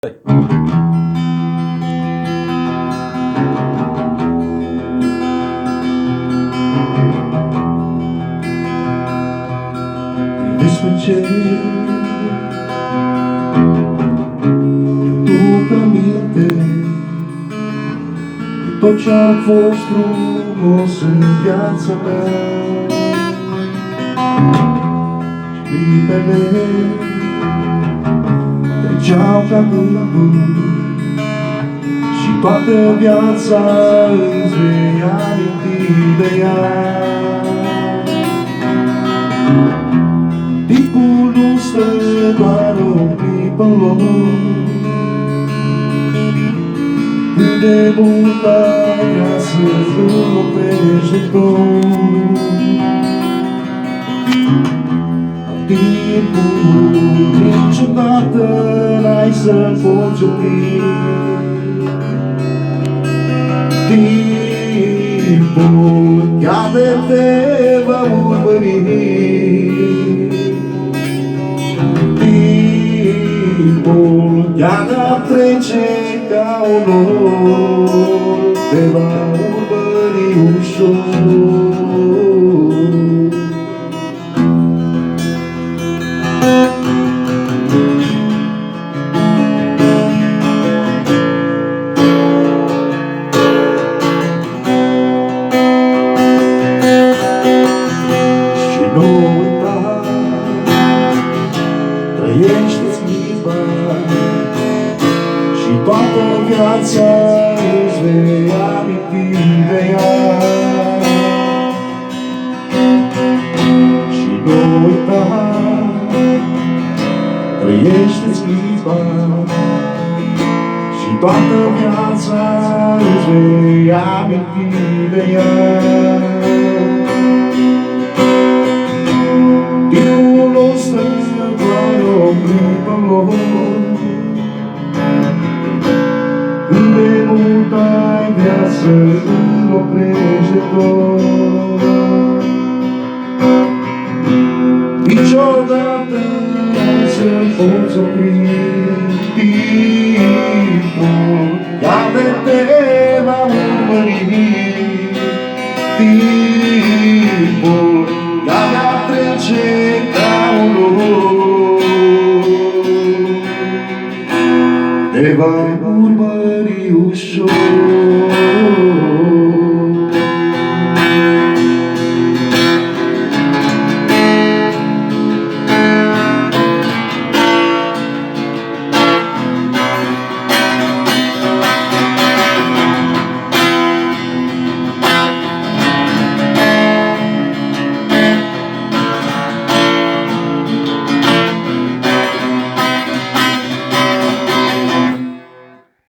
Despre ce tu aminte tot ce-a fost frumos în viața mea. Și clipele treceau ca gândul și toată viața îți vei aminti de ea. Timpul nu stă doar o clipă în loc, cât de mult ai vrea să-l oprești de tot. Timpul niciodată n-ai să-l poți opri. Timpul chiar de te va urmări. Timpul chiar de-ar trece ca un nor, te va urmări ușor. Trăiește-ți clipa și toată viața îți vei aminti de ea. Și nu uita, trăiește-ți clipa și toată viața îți vei aminti de ea. Timpul nu stă doar o clipă în loc, cât de mult ai vrea să-l oprești de tot. Niciodată n-ai să-l poți opri. Timpul chiar de te va urmări. Timpul chiar de-ar trece ca un nor, te va urmări ușor.